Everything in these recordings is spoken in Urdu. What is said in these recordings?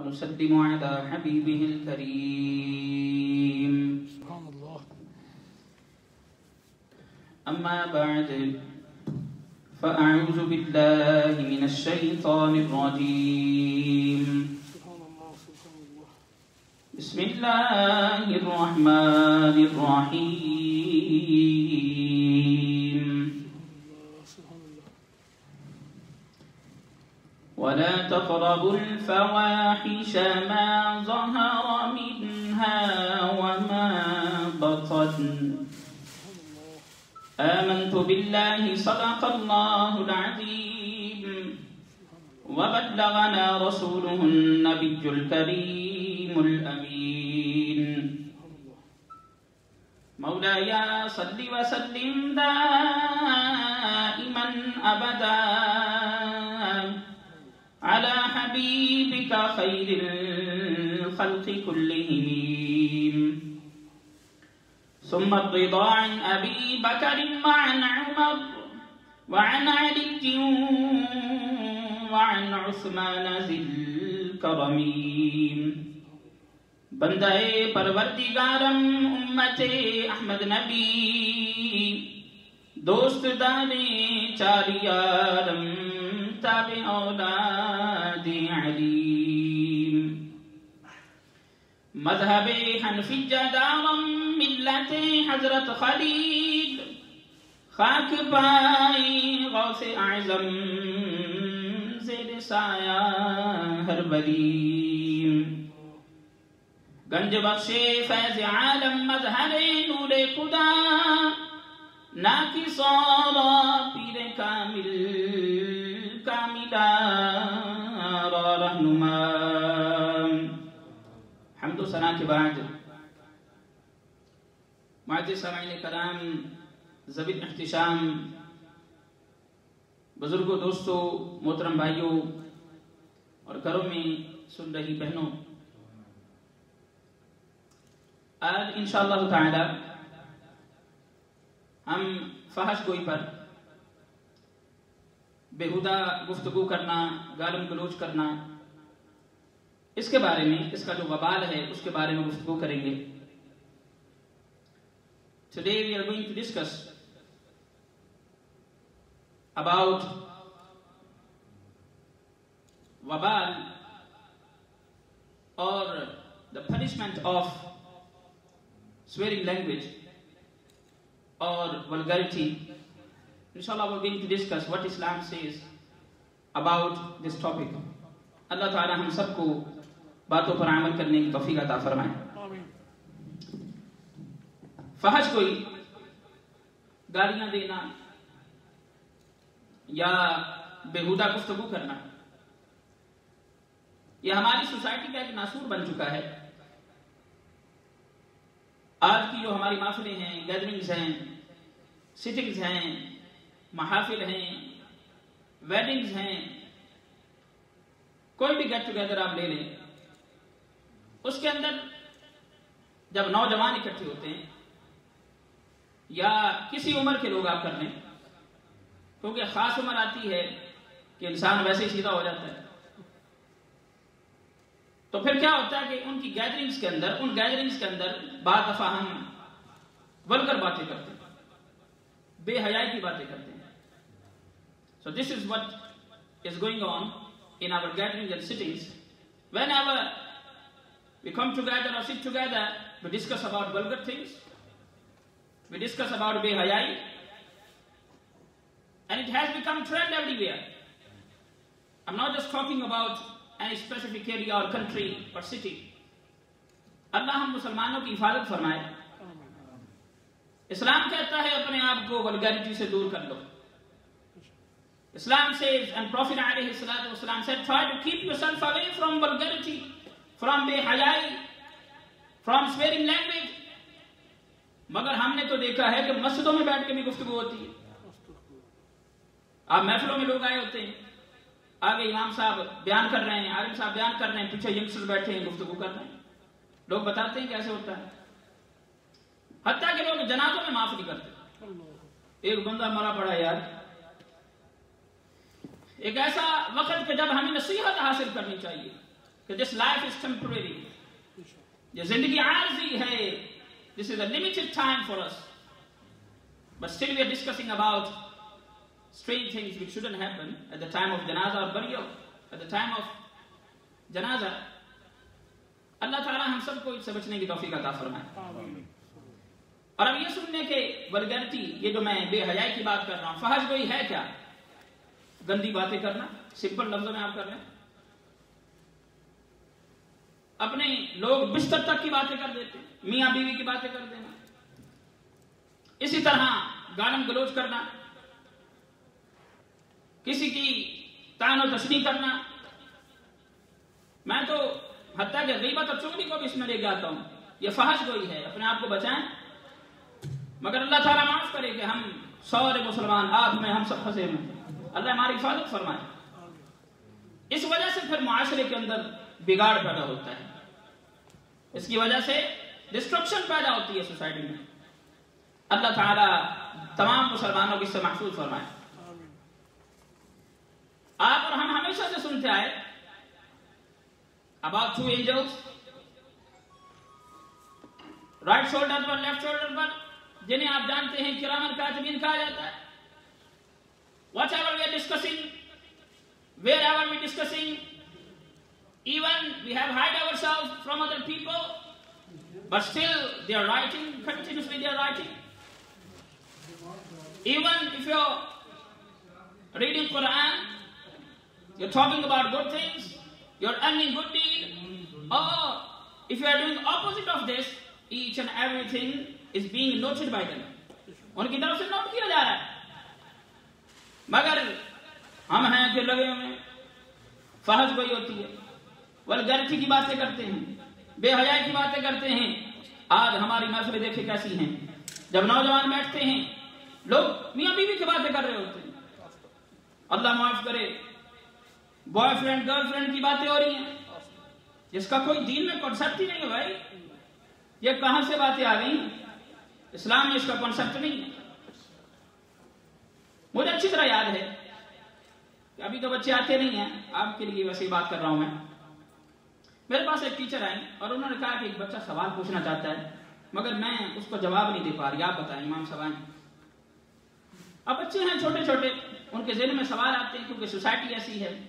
ونسلم على حبيبه الكريم. سبحان الله. أما بعد فأعوذ بالله من الشيطان الرجيم. بسم الله الرحمن الرحيم. ولا تقربوا الفواحش ما ظهر منها وما بطن. آمنت بالله صدق الله العظيم وبلغنا رسوله النبي الكريم الأمين. مولاي صل وسلم دائما أبدا على حبيبك خير الخلق كلهم. ثم الرضا عن أبي بكر وعن عمر وعن علي وعن عثمان ذي الكرم. بندہ پروردگارم امت احمد نبی دوست دانے چاریارم تابع اولاد علیم. مذہب حنفی جدارم ملت حضرت خلیل خاک پائی غوث اعظم زیر سایہ ہر ولی. گنج بخش فیض عالم مظہر نور خدا ناکی سارا پیر کامل کاملہ را رہنما. حمد و ثنا کے بعد معزز سامعین کرام، ذوی الاحتشام، بزرگوں، دوستوں، محترم بھائیوں اور گھروں میں سن رہی بہنوں، آج انشاءاللہ تعالی ہم فحش گوئی پر، بیہودہ گفتگو کرنا، گالم گلوچ کرنا، اس کے بارے میں، اس کا جو وبال ہے اس کے بارے میں گفتگو کریں گے. Today we are going to discuss about wabal or the punishment of swearing language or vulgarity. Inshallah we are going to discuss what Islam says about this topic. اللہ تعالی ہم سب کو باتوں پر عمل کرنے کی توفیق عطا فرمائے. فحش کوئی گالیاں دینا یا بیہودہ گفتگو کرنا یہ ہماری سوسائٹی کا ایک ناسور بن چکا ہے. آج کی جو ہماری محفلیں ہیں، گیدرنگز ہیں، سٹنگز ہیں، محافل ہیں، ویڈنگز ہیں، کوئی بھی گیٹ ٹوگیدر آپ لے لیں، اس کے اندر جب نوجوان اکٹھے ہوتے ہیں یا کسی عمر کے لوگ آپ کر لیں، کیونکہ خاص عمر آتی ہے کہ انسان ویسے ہی سیدھا ہو جاتا ہے، تو پھر کیا ہوتا ہے کہ ان کی گیدرنگز کے اندر بعض دفعہ ہم ولگر باتیں کرتے ہیں، بے حیائی کی باتیں کرتے ہیں. So this is what is going on in our gatherings and sittings. Whenever we come together or sit together, we discuss about vulgar things, we discuss about behayai, and it has become trend everywhere. I'm not just talking about any specific area or country or city. اللہ ہم مسلمانوں کی حفاظت فرمائے. اسلام کہتا ہے اپنے آپ کو vulgarity سے دور کر لو. Islam says, and Prophet alayhi salatu wasalam said, try to keep yourself away from vulgarity, from behayai, from swearing language. مگر ہم نے تو دیکھا ہے کہ مسجدوں میں بیٹھ کے بھی گفتگو ہوتی ہے. آپ محفلوں میں لوگ آئے ہوتے ہیں، آگے امام صاحب بیان کر رہے ہیں، عالم صاحب بیان کر رہے ہیں، پیچھے ینگسٹر بیٹھے ہیں گفتگو کر رہے ہیں. لوگ بتاتے ہیں کیسے ہوتا ہے. حتیٰ کہ لوگ جنازوں میں معاف نہیں کرتے. ایک بندہ مرا پڑا یار، ایک ایسا وقت کہ جب ہمیں نصیحت حاصل کرنی چاہیے، کہ this life is temporary. یہ زندگی عارضی ہے. This is a limited time for us. But still we are discussing about strange things which shouldn't happen at the time of janaza or burial. At the time of janaza. اللہ تعالیٰ ہم سب کو اس سے بچنے کی توفیق عطا فرمائے. اور اب یہ سننے کے ولگرٹی، یہ جو میں بے حیائی کی بات کر رہا ہوں، فحش گوئی ہے کیا؟ گندی باتیں کرنا. سمپل لفظوں میں آپ کر رہے ہیں. اپنے لوگ بستر تک کی باتیں کر دیتے ہیں، میاں بیوی کی باتیں کر دینا. اسی طرح گالم گلوچ کرنا، کسی کی طعن و تشنیع کرنا. میں تو حتیٰ کہ غیبت اور چغلی کو بھی اس میں لے کے آتا ہوں. یہ فحش گوئی ہے. اپنے آپ کو بچائیں. مگر اللہ تعالیٰ معاف کرے کہ ہم سارے مسلمان آگ میں ہم سب پھنسے ہیں. اللہ ہماری حفاظت فرمائے. اس وجہ سے پھر معاشرے کے اندر بگاڑ پیدا ہوتا ہے. اس کی وجہ سے ڈسٹرکشن پیدا ہوتی ہے سوسائٹی میں. اللہ تعالیٰ تمام مسلمانوں کو اس سے محفوظ فرمائے. آپ اور ہم ہمیشہ سے سنتے آئے about two angels, right shoulder per left shoulder پر، جنہیں آپ جانتے ہیں کرامن کاتبین کہا جاتا ہے. Whatever we are discussing, wherever we are discussing, even we have hide ourselves from other people, but still they are writing, continuously they are writing. Even if you are reading Quran, you are talking about good things, you are earning good deed, or if you are doing opposite of this, each and everything is being noted by them. ان کی طرف سے نوٹ کیا جا رہا ہے. مگر ہم ہیں کہ لگے ہوئے فحش گوئی ہوتی ہے، ولگرٹی کی باتیں کرتے ہیں، بے حیائی کی باتیں کرتے ہیں. آج ہماری محفلیں دیکھیں کیسی ہیں. جب نوجوان بیٹھتے ہیں لوگ میاں بیوی کی باتیں کر رہے ہوتے ہیں. اللہ معاف کرے، بوائے فرینڈ گرل فرینڈ کی باتیں ہو رہی ہیں جس کا کوئی دین میں کانسیپٹ ہی نہیں ہے. بھائی یہ کہاں سے باتیں آ گئی؟ اسلام میں اس کا کانسیپٹ نہیں ہے. مجھے اچھی طرح یاد ہے کہ ابھی تو بچے آتے نہیں ہیں، آپ کے لیے ویسے ہی بات کر رہا ہوں میں. میرے پاس ایک ٹیچر آئی اور انہوں نے کہا کہ ایک بچہ سوال پوچھنا چاہتا ہے مگر میں اس کو جواب نہیں دے پا رہی. آپ بتائیں امام صاحب. اب بچے ہیں چھوٹے چھوٹے، ان کے ذہن میں سوال آتے ہیں کیونکہ سوسائٹی ایسی ہے.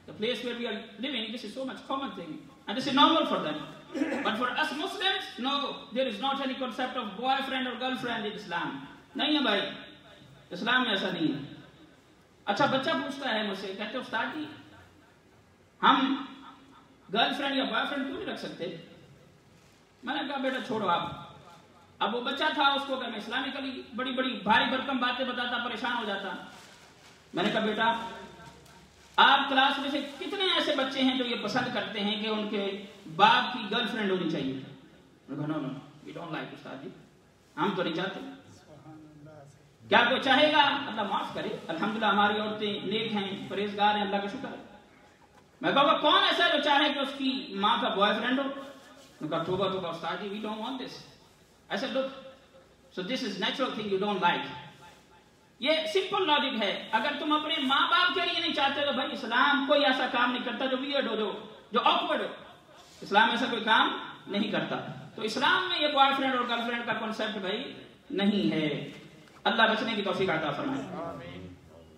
The place where we are living, this is so much common thing, and this is normal for them. But for us Muslims, no, there is not any concept of boyfriend or girlfriend in Islam. نہیں ہے بھائی، اسلام میں ایسا نہیں ہے. اچھا بچہ پوچھتا ہے مجھ سے، کہتے استاد جی ہم گرل فرینڈ یا بوائے فرینڈ کیوں نہیں رکھ سکتے؟ میں نے کہا بیٹا چھوڑو آپ. اب وہ بچہ تھا، اس کو کہ میں اسلامکلی بڑی بڑی بھاری بھرکم باتیں بتاتا، پریشان ہو جاتا. میں نے کہا بیٹا آپ کلاس میں سے کتنے ایسے بچے ہیں جو یہ پسند کرتے ہیں کہ ان کے باپ کی گرل فرینڈ ہونی چاہیے؟ نو وی ڈونٹ لائک استاد جی، ہم تو نہیں چاہتے. کیا کوئی چاہے گا؟ اللہ معاف کرے، الحمدللہ ہماری عورتیں نیک ہیں، پرہیزگار ہیں، اللہ کا شکر ہے. میں کہوں گا کون ایسا جو چاہے کہ اس کی ماں کا بوائے فرینڈ ہو؟ میں کہا توبہ توبہ استاد جی، we don't want this. I said look, so this is natural thing you don't like. یہ سمپل لاجک ہے. اگر تم اپنے ماں باپ کے لیے نہیں چاہتے تو بھائی اسلام کوئی ایسا کام نہیں کرتا جو ویئرڈ ہو، جو آکورڈ ہو. اسلام ایسا کوئی کام نہیں کرتا. تو اسلام میں یہ بوائے فرینڈ اور گرل فرینڈ کا کنسیپٹ بھائی نہیں ہے. اللہ بچنے کی توفیق عطا فرمائے.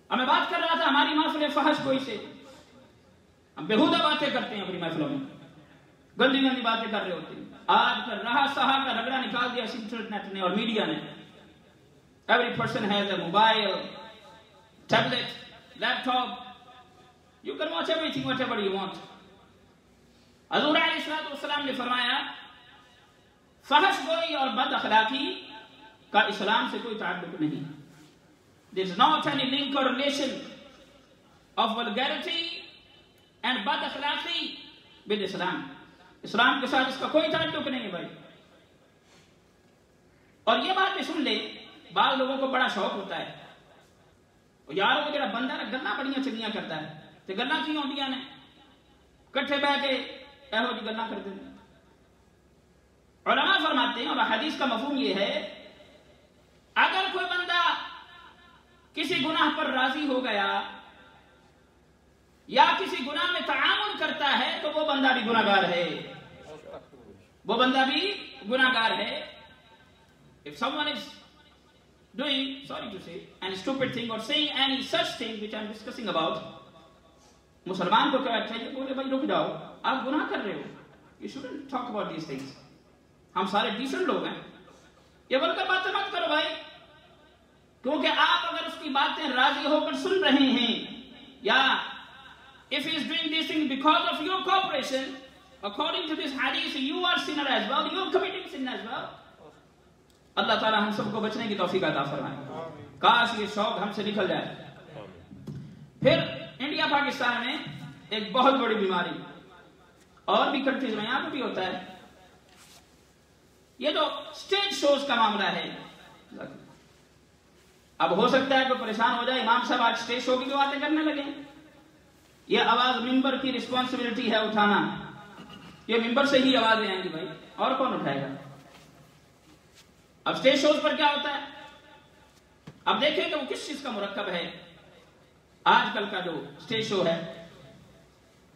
اب میں بات کر رہا تھا ہماری محفل فحش گوئی سے. ہم بےہودہ باتیں کرتے ہیں اپنی محفلوں میں، گندی گندی باتیں کر رہے ہوتے ہیں. آج کل رہا سہا کا رگڑا نکال دیا انٹرنیٹ نے اور میڈیا نے. Every person has a mobile, tablet, laptop. You can watch everything, whatever you want. حضور علیہ السلام نے فرمایا فحش گوئی اور بد اخلاقی کا اسلام سے کوئی تعلق نہیں. There is not any link or relation of vulgarity and bad akhlaqi with Islam. اسلام کے ساتھ اس کا کوئی تعلق نہیں ہے بھائی. اور یہ بات بھی سن لے، بعض لوگوں کو بڑا شوق ہوتا ہے یار وہ جڑا بندہ نا گلاں بڑیاں چنگیاں کرتا ہے تے گلاں کی ہوندیاں نے کٹھے بیٹھ کے ایہو جی گلاں کرتے ہیں. علماء فرماتے ہیں اور حدیث کا مفہوم یہ ہے اگر کوئی بندہ کسی گناہ پر راضی ہو گیا یا کسی گناہ میں تعاون کرتا ہے تو وہ بندہ بھی گناہگار ہے، وہ بندہ بھی گناہگار ہے. If someone is doing, sorry to say, any stupid thing or saying any such thing which I am discussing about, مسلمان کو کیا چاہیے؟ بولے بھائی رک جاؤ، آپ گناہ کر رہے ہو. You shouldn't talk about these things. ہم سارے ڈیسنٹ لوگ ہیں، یہ بول کر باتیں مت کرو بھائی، کیونکہ آپ اگر اس کی باتیں راضی ہو کر سن رہے ہیں، یا if he is doing these things because of your cooperation, according to this hadith, you are sinner as well, you are committing sin as well. اللہ تعالی ہم سب کو بچنے کی توفیق عطا فرمائے. کاش یہ شوق ہم سے نکل جائے. پھر انڈیا پاکستان میں ایک بہت بڑی بیماری، اور بھی کنٹریز میں یہاں پہ بھی ہوتا ہے، یہ جو اسٹیج شوز کا معاملہ ہے. اب ہو سکتا ہے کہ پریشان ہو جائے، امام صاحب آج اسٹیج شو کی جو باتیں کرنے لگے. یہ آواز ممبر کی رسپانسبلٹی ہے اٹھانا، یہ ممبر سے ہی آوازیں آئیں گی بھائی، اور کون اٹھائے گا؟ اب اسٹیج شوز پر کیا ہوتا ہے؟ اب دیکھیں کہ وہ کس چیز کا مرکب ہے. آج کل کا جو اسٹیج شو ہے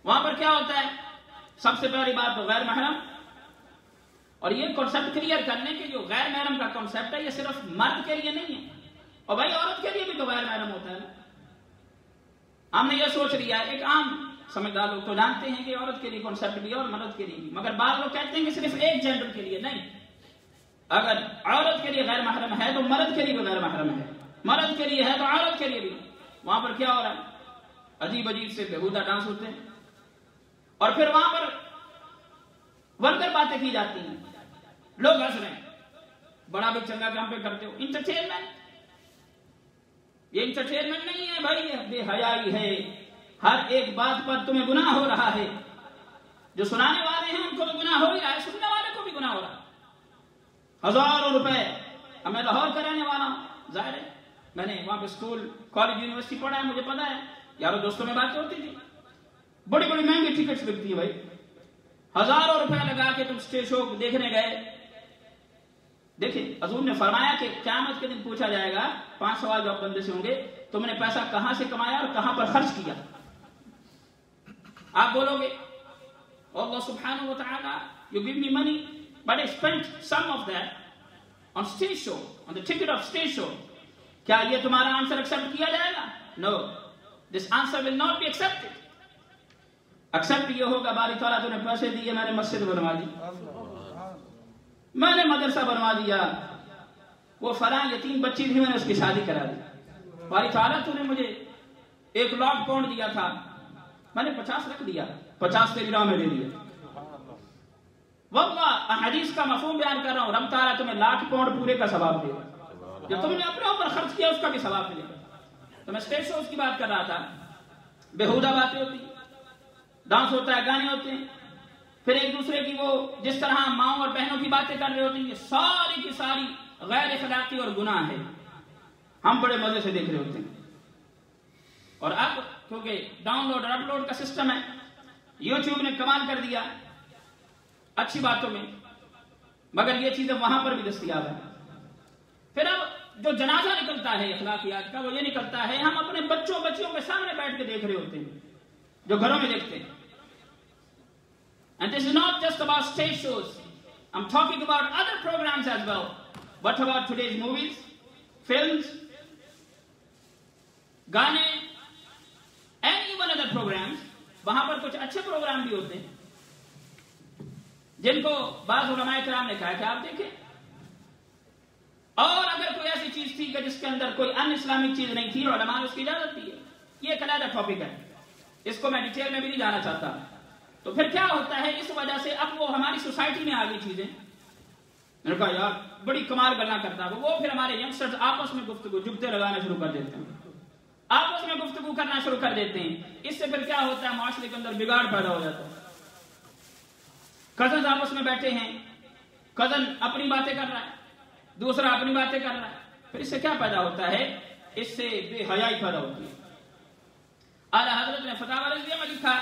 وہاں پر کیا ہوتا ہے؟ سب سے پہلی بات تو غیر محرم. اور یہ کانسیپٹ کلیئر کرنے کے جو غیر محرم کا کانسیپٹ ہے، یہ صرف مرد کے لیے نہیں ہے، اور بھائی عورت کے لیے بھی تو غیر محرم ہوتا ہے نا. ہم نے یہ سوچ لیا ہے، ایک عام سمجھدار لوگ تو جانتے ہیں کہ عورت کے لیے کانسیپٹ بھی اور مرد کے لیے بھی، مگر بعض لوگ کہتے ہیں کہ صرف ایک جینڈر کے لیے. نہیں، اگر عورت کے لیے غیر محرم ہے تو مرد کے لیے بھی غیر محرم ہے، مرد کے لیے ہے تو عورت کے لیے بھی. وہاں پر کیا ہو رہا ہے؟ عجیب عجیب سے بےہودہ ڈانس ہوتے ہیں، اور پھر وہاں پر ورگر باتیں کی جاتی ہیں، لوگ ہنس رہے ہیں، بڑا بھی چنگا کام پہ کرتے ہو. انٹرٹینمنٹ، یہ انٹرٹینمنٹ نہیں ہے بھائی، یہ بے حیائی ہے. ہر ایک بات پر تمہیں گناہ ہو رہا ہے. جو سنانے والے ہیں ان کو تو گناہ ہو ہی رہا ہے، سننے والے کو بھی گناہ ہو رہا ہے. ہزاروں روپے، اب میں لاہور کا رہنے والا ہوں، ظاہر ہے میں نے وہاں پہ اسکول کالج یونیورسٹی پڑھا ہے، مجھے پتا ہے، یاروں دوستوں میں باتیں ہوتی تھی. بڑی بڑی مہنگی ٹکٹس بکتی ہیں بھائی، ہزاروں روپے لگا کے تم اسٹیج شو دیکھنے گئے. دیکھیں حضور نے فرمایا کہ قیامت کے دن پوچھا جائے گا، 5 سوال جواب بندے سے ہوں گے، تم نے پیسہ کہاں سے کمایا اور کہاں پر خرچ کیا. آپ بولو گے اللہ سبحانہ وتعالی you give me money but I spent some of that on stage show, on the ticket of stage show. کیا یہ تمہارا آنسر ایکسپٹ کیا جائے گا؟ No, this answer will not be accepted. Accept یہ ہوگا باری تعالیٰ تو نے پیسے دیے، میں نے مسجد بنوا دی، میں نے مدرسہ بنوا دیا، وہ فلاں یتیم بچی تھی میں نے اس کی شادی کرا دی. باری تعالیٰ تو نے مجھے 1 لاکھ پاؤنڈ دیا تھا، میں نے 50 رکھ دیا، 50 تیری راہ میں دے دیا. واللہ حدیث کا مفہوم بیان کر رہا ہوں، رب تعالیٰ تمہیں 1,00,000 پاؤنڈ پورے کا ثواب دے گا، جو تم نے اپنے اوپر خرچ کیا اس کا بھی ثواب ملے گا. تو میں اسٹیج شوز کی بات کر رہا تھا، بےہودہ باتیں ہوتی، ڈانس ہوتا ہے، گانے ہوتے ہیں، پھر ایک دوسرے کی وہ جس طرح ماؤں اور بہنوں کی باتیں کر رہے ہوتے ہیں، یہ ساری کی ساری غیر اخلاقی اور گناہ ہے. ہم بڑے مزے سے دیکھ رہے ہوتے ہیں. اور اب کیونکہ ڈاؤن لوڈ اور اپ لوڈ کا سسٹم ہے، یوٹیوب نے کمال کر دیا اچھی باتوں میں، مگر یہ چیزیں وہاں پر بھی دستیاب ہیں. پھر اب جو جنازہ نکلتا ہے اخلاقیات کا، وہ یہ نکلتا ہے ہم اپنے بچیوں کے سامنے بیٹھ کے دیکھ رہے ہوتے ہیں، جو گھروں میں دیکھتے ہیں. And this is not just about stage shows. I'm talking about other programs as well. What about today's movies, films, گانے, and even other programs? وہاں پر کچھ اچھے پروگرام بھی ہوتے ہیں جن کو بعض علماء کرام نے کہا کہ آپ دیکھیں. اور اگر کوئی ایسی چیز تھی کہ جس کے اندر کوئی ان اسلامک چیز نہیں تھی، علماء نے اس کی اجازت دی ہے. یہ ایک علیحدہ ٹاپک ہے، اس کو میں ڈیٹیل میں بھی نہیں جانا چاہتا. تو پھر کیا ہوتا ہے، اس وجہ سے اب وہ ہماری سوسائٹی میں آ گئی چیزیں. میں نے کہا یار بڑی کمال گلا کرتا ہے وہ، پھر ہمارے ینگسٹرز آپس میں گفتگو جگتے لگانا شروع کر دیتے ہیں، آپس میں گفتگو کرنا شروع کر دیتے ہیں. اس سے پھر کیا ہوتا ہے، معاشرے کے اندر بگاڑ پیدا ہو جاتا ہے. کزنز آپس میں بیٹھے ہیں، کزن اپنی باتیں کر رہا ہے، دوسرا اپنی باتیں کر رہا ہے. پھر اس سے کیا پیدا ہوتا ہے، اس سے بے حیائی پیدا ہوتی ہے. اعلیٰ حضرت نے فتاوی رضویہ میں لکھا،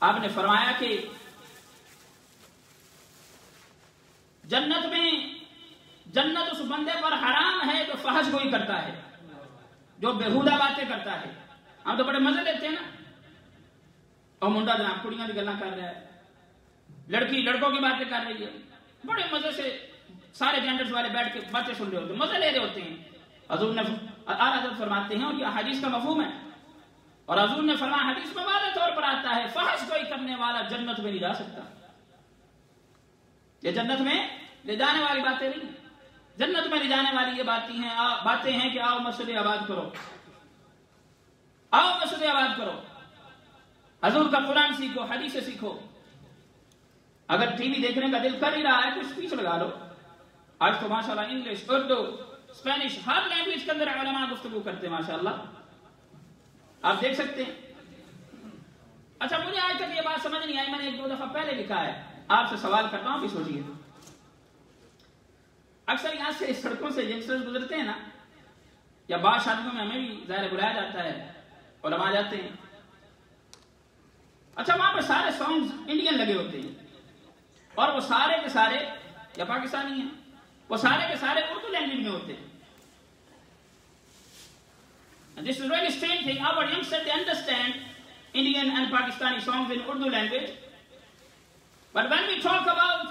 آپ نے فرمایا کہ جنت اس بندے پر حرام ہے جو فحش گوئی کرتا ہے، جو بےہودہ باتیں کرتا ہے. ہم تو بڑے مزے لیتے ہیں نا، اور منڈا جناب کڑیاں کی گلاں کر رہا ہے، لڑکی لڑکوں کی باتیں کر رہی ہے، بڑے مزے سے سارے جینڈرز والے بیٹھ کے باتیں سن رہے ہوتے ہیں، مزے لے رہے ہوتے ہیں۔ حضور نے اعلیٰ حضرت فرماتے ہیں، اور یہ حدیث کا مفہوم ہے، اور حضور نے فرمایا حدیث میں واضح طور پر آتا ہے فحش کوئی کرنے والا جنت میں نہیں جا سکتا۔ یہ جنت میں لے جانے والی باتیں نہیں، جنت میں لے جانے والی یہ باتیں ہیں کہ آؤ مسجد آباد کرو، آؤ مسجد آباد کرو، حضور کا قرآن سیکھو، حدیث سیکھو۔ اگر ٹی وی دیکھنے کا دل کر ہی رہا ہے تو اسپیچ لگا لو۔ آج تو ماشاءاللہ انگلش، اردو، اسپینش، ہر لینگویج کے اندر علماء گفتگو کرتے ہیں ماشاءاللہ، آپ دیکھ سکتے ہیں۔ اچھا مجھے آج تک یہ بات سمجھ نہیں آئی، میں نے ایک دو دفعہ پہلے لکھا ہے، آپ سے سوال کرتا ہوں، بھی سوچیے۔ اکثر یہاں سے سڑکوں سے ینگسٹرز گزرتے ہیں نا، یا بعض شادیوں میں ہمیں بھی ظاہر بلایا جاتا ہے، علماء جاتے ہیں۔ اچھا وہاں پر سارے سانگز انڈین لگے ہوتے ہیں، اور وہ سارے کے سارے یا پاکستانی ہیں، وہ سارے کے سارے اردو لینگویج میں ہوتے ہیں۔ And this is really strange thing. Our youngsters, they understand Indian and Pakistani songs in Urdu language. But when we talk about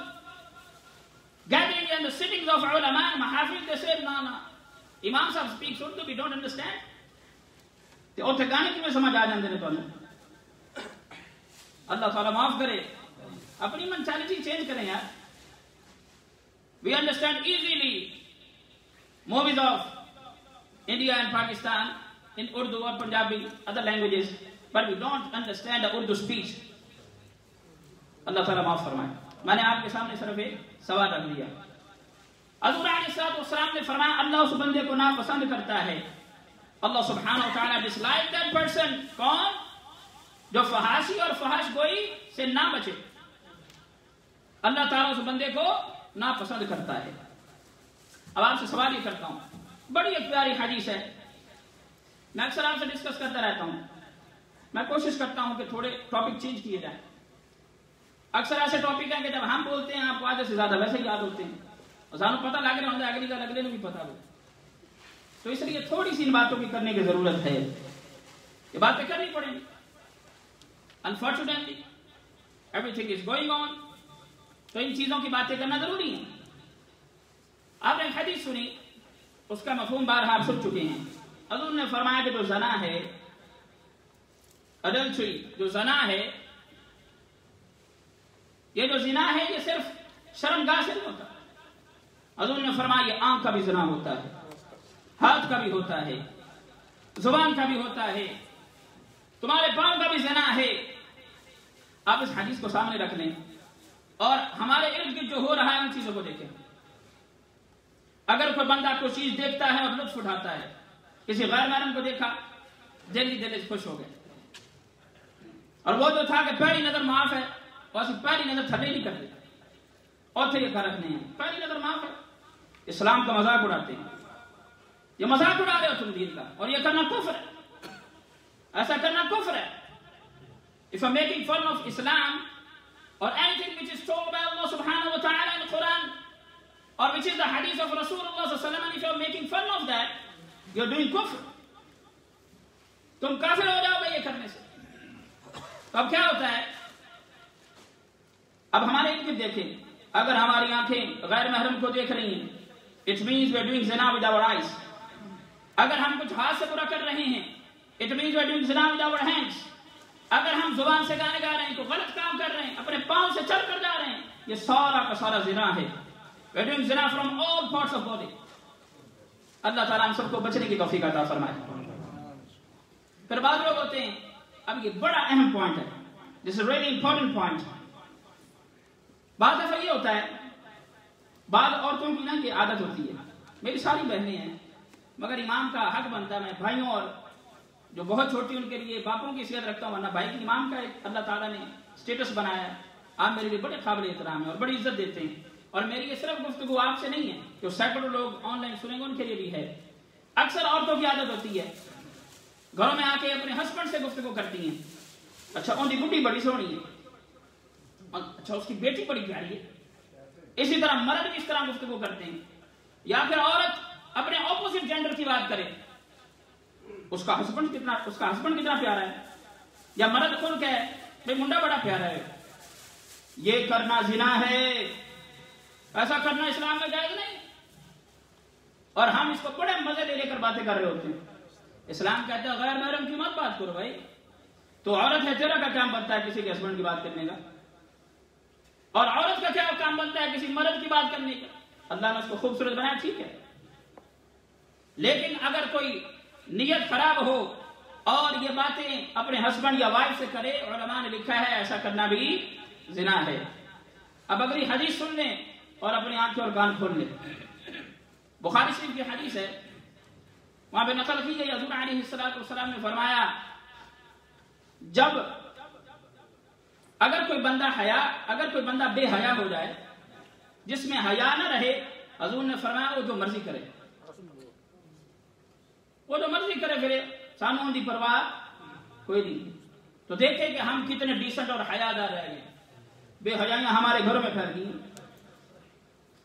gathering and the sittings of ulama and mahafiz, they say, no, no. Imam Sahib speaks Urdu, we don't understand. تے اور ٹھکانے کی میں سمجھ آ جاندے نے تانوں۔ اللہ تعالیٰ معاف کرے، اپنی مینٹالٹی چینج کریں یار۔ We understand easily movies of India and Pakistan in Urdu or Punjabi, other languages, but we don't understand the Urdu speech. اللہ تعالیٰ معاف فرمائے۔ میں نے آپ کے سامنے صرف ایک سوال رکھ دیا۔ حضور علیہ السلام نے فرمایا اللہ اس بندے کو ناپسند کرتا ہے، اللہ سبحانہ و تعالیٰ dislike that person۔ کون؟ جو فحاشی اور فحش گوئی سے نہ بچے، اللہ تعالیٰ اس بندے کو ناپسند کرتا ہے۔ اب آپ سے سوال یہ کرتا ہوں، بڑی ایک پیاری حدیث ہے، میں اکثر آپ سے ڈسکس کرتا رہتا ہوں، میں کوشش کرتا ہوں کہ تھوڑے ٹاپک چینج کیے جائیں۔ اکثر ایسے ٹاپک ہیں کہ جب ہم بولتے ہیں آپ کو آدھے سے زیادہ ویسے ہی یاد ہوتے ہیں، اور سانو پتہ لگ رہا ہوتا ہے اگلی کا اگلے نے بھی پتہ ہو، تو اس لیے تھوڑی سی ان باتوں کی کرنے کی ضرورت ہے، یہ باتیں کرنی پڑیں گی۔ Unfortunately, everything is going on، تو ان چیزوں کی باتیں کرنا ضروری ہے۔ آپ نے حدیث سنی، اس کا مفہوم بارہا آپ سن چکے ہیں۔ حضور نے فرمایا کہ جو زنا ہے، adultery، جو زنا ہے، یہ جو زنا ہے یہ صرف شرمگاہ سے نہیں ہوتا۔ حضور نے فرمایا یہ آنکھ کا بھی زنا ہوتا ہے، ہاتھ کا بھی ہوتا ہے، زبان کا بھی ہوتا ہے، تمہارے پاؤں کا بھی زنا ہے۔ آپ اس حدیث کو سامنے رکھ لیں اور ہمارے ارد گرد جو ہو رہا ہے ان چیزوں کو دیکھیں۔ اگر کوئی بندہ کوئی چیز دیکھتا ہے اور لطف اٹھاتا ہے، کسی غیر محرم کو دیکھا، دل سے خوش ہو گئے، اور وہ جو تھا کہ پہلی نظر معاف ہے، اور پہلی نظر تھلے نہیں کرتے، اور پھر یہ کر رکھنے ہیں پہلی نظر معاف ہے، اسلام کا مذاق اڑاتے ہیں، یہ مذاق اڑا رہے ہو تم دین کا، اور یہ کرنا کفر ہے، ایسا کرنا کفر ہے۔ If I'm making fun of Islam or anything which is told by Allah subhanahu wa ta'ala in the Quran, or which is the hadith of Rasulullah sallallahu alaihi wasallam, if you're making fun of that, you're doing kufr. تم کافر ہو جاؤ گے یہ کرنے سے۔ تو اب کیا ہوتا ہے؟ اب ہمارے ارد دیکھیں، اگر ہماری آنکھیں غیر محرم کو دیکھ رہی ہیں، it means we're doing zina with our eyes۔ اگر ہم کچھ ہاتھ سے برا کر رہے ہیں، it means we're doing zina with our hands۔ اگر ہم زبان سے گانے گا رہے ہیں تو غلط کام کر رہے ہیں، اپنے پاؤں سے چل کر جا رہے ہیں، یہ سارا کا سارا زنا ہے۔ we're doing zina from all parts of body۔ اللہ تعالیٰ ہم سب کو بچنے کی توفیق عطا فرمائے۔ پھر بعض لوگ ہوتے ہیں، اب یہ بڑا اہم پوائنٹ ہے، this is really important point۔ بعض دفعہ یہ ہوتا ہے، بعض عورتوں کی نا یہ عادت ہوتی ہے، میری ساری بہنیں ہیں مگر امام کا حق بنتا ہے، میں بھائیوں اور جو بہت چھوٹی ان کے لیے باپوں کی حیثیت رکھتا ہوں، ورنہ بھائی کی امام کا ایک اللہ تعالیٰ نے اسٹیٹس بنایا ہے، آپ میرے لیے بڑے قابل احترام ہیں اور بڑی عزت دیتے ہیں، اور میری یہ صرف گفتگو آپ سے نہیں ہے، جو سینکڑوں لوگ آن لائن سنیں گے ان کے لیے بھی ہے۔ اکثر عورتوں کی عادت ہوتی ہے گھروں میں آ کے اپنے ہسبینڈ سے گفتگو کرتی ہیں، اچھا ان کی گڈی بڑی سونی ہے، اچھا اس کی بیٹی بڑی پیاری ہے، اسی طرح مرد بھی اس طرح گفتگو کرتے ہیں، یا پھر عورت اپنے اپوزٹ جینڈر کی بات کرے، اس کا ہسبینڈ کتنا پیارا ہے، یا مرد خود کہے بھائی منڈا بڑا پیارا ہے، یہ کرنا زنا ہے، ایسا کرنا اسلام میں جائز نہیں، اور ہم اس کو بڑے مزے لے کر باتیں کر رہے ہوتے ہیں۔ اسلام کہتا ہے غیر محرم کی مت بات کرو بھائی، تو عورت ہے، تیرا کا کام بنتا ہے کسی کے ہسبینڈ کی بات کرنے کا، اور عورت کا کیا کام بنتا ہے کسی مرد کی بات کرنے کا؟ اللہ نے اس کو خوبصورت بنایا، ٹھیک ہے، لیکن اگر کوئی نیت خراب ہو اور یہ باتیں اپنے ہسبینڈ یا وائف سے کرے، علماء نے لکھا ہے ایسا کرنا بھی زنا ہے۔ اب اگلی حدیث سن لیں اور اپنی آنکھیں اور کان کھول لیں۔ بخاری شریف کی حدیث ہے، وہاں پہ نقل کی گئی، حضور علیہ السلام نے فرمایا اگر کوئی بندہ بے حیا ہو جائے، جس میں حیا نہ رہے، حضور نے فرمایا وہ جو مرضی کرے، پھر سانوں دی پرواہ کوئی نہیں۔ تو دیکھیں کہ ہم کتنے ڈیسنٹ اور حیادار رہ گئے، بے حیائیاں ہمارے گھروں میں پھیل گئی،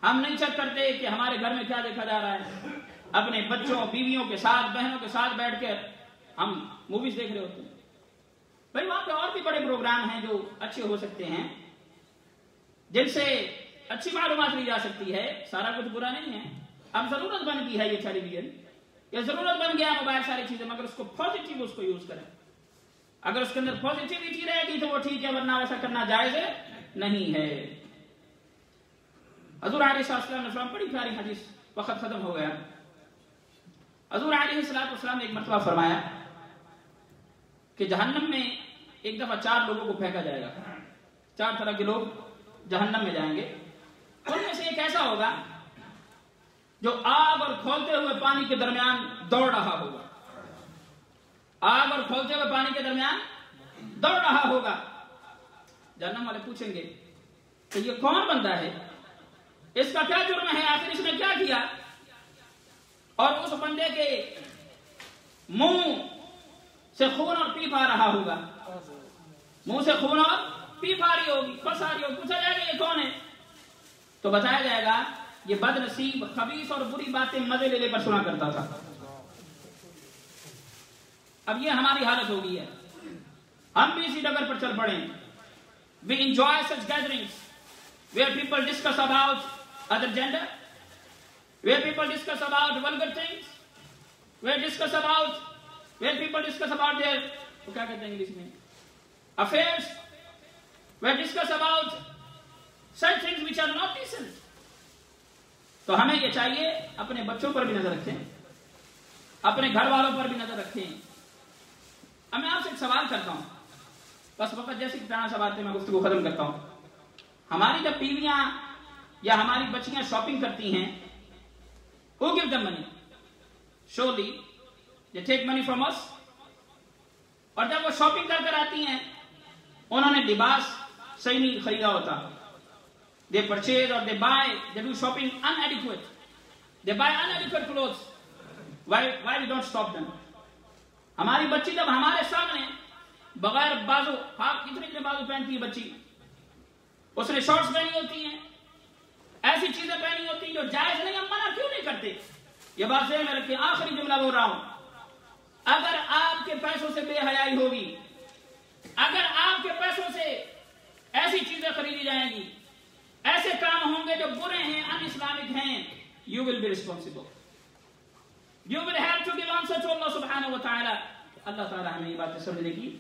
ہم نہیں چیک کرتے کہ ہمارے گھر میں کیا دیکھا جا رہا ہے۔ اپنے بچوں، بیویوں کے ساتھ، بہنوں کے ساتھ بیٹھ کر ہم موویز دیکھ رہے ہوتے ہیں۔ بھائی وہاں پہ اور بھی بڑے پروگرام ہیں جو اچھے ہو سکتے ہیں، جن سے اچھی معلومات لی جا سکتی ہے، سارا کچھ برا نہیں ہے۔ اب ضرورت بن گئی ہے یہ ٹیلی ویژن، یہ ضرورت بن گیا موبائل، ساری چیزیں، مگر اس کو پازیٹیو اس کو یوز کریں۔ اگر اس کے اندر پازیٹیوٹی رہے گی تو وہ ٹھیک ہے، ورنہ ایسا کرنا جائز نہیں ہے۔ حضور علیہ السلام نے فرمایا، بڑی پیاری حدیث، وقت ختم ہو گیا۔ حضور علیہ السلام نے ایک مرتبہ فرمایا کہ جہنم میں ایک دفعہ 4 لوگوں کو پھینکا جائے گا، 4 طرح کے لوگ جہنم میں جائیں گے۔ ان میں سے ایک ایسا ہوگا جو آگ اور کھولتے ہوئے پانی کے درمیان دوڑ رہا ہوگا، آگ اور کھولتے ہوئے پانی کے درمیان دوڑ رہا ہوگا۔ جہنم والے پوچھیں گے کہ یہ کون بندہ ہے، اس کا کیا جرم ہے، آخر اس نے کیا کیا؟ اور اس بندے کے منہ سے خون اور پیپ آ رہا ہوگا، منہ سے خون اور پیپ آ رہی ہوگی، پس آ رہی ہوگی۔ پوچھا جائے گا یہ کون ہے، تو بتایا جائے گا یہ بد نصیب، خبیث اور بری باتیں مزے لے کر سنا کرتا تھا۔ اب یہ ہماری حالت ہو گئی ہے، ہم بھی اسی ڈگر پر چل پڑے۔ We enjoy such gatherings where people discuss about other gender, where people discuss about vulgar things, where people discuss about their کیا کہتے ہیں انگلش میں affairs, where discuss about such things which are not decent۔ تو ہمیں یہ چاہیے اپنے بچوں پر بھی نظر رکھیں، اپنے گھر والوں پر بھی نظر رکھیں۔ اب میں آپ سے ایک سوال کرتا ہوں، بس وقت جیسے کتنا سوال تھے، میں گفتگو ختم کرتا ہوں۔ ہماری جب بیویاں یا ہماری بچیاں شاپنگ کرتی ہیں، who give them money? Surely they take money from us۔ اور جب وہ شاپنگ کر کر آتی ہیں، انہوں نے لباس صحیح نہیں خریدا ہوتا، they purchase or they buy, they do shopping inadequate, they buy inadequate clothes۔ why we don't stop them؟ ہماری بچی جب ہمارے سامنے بغیر بازو، کتنے بازو پہنتی ہے بچی، اس نے شارٹس پہنی ہوتی ہیں، ایسی چیزیں پہنی ہوتی ہیں جو جائز نہیں، ہم منع کیوں نہیں کرتے؟ یہ بات ذہن میں رکھیں۔ آخری جملہ بول رہا ہوں، اگر آپ کے پیسوں سے بے حیائی ہوگی، اگر آپ کے پیسوں سے ایسی چیزیں خریدی جائیں گی، ایسے کام ہوں گے جو برے ہیں، ان اسلامک ہیں، you will be responsible, you will have to give answer to Allah subhanahu wa ta'ala۔ اللہ تعالی ہمیں یہ باتیں سمجھنے کی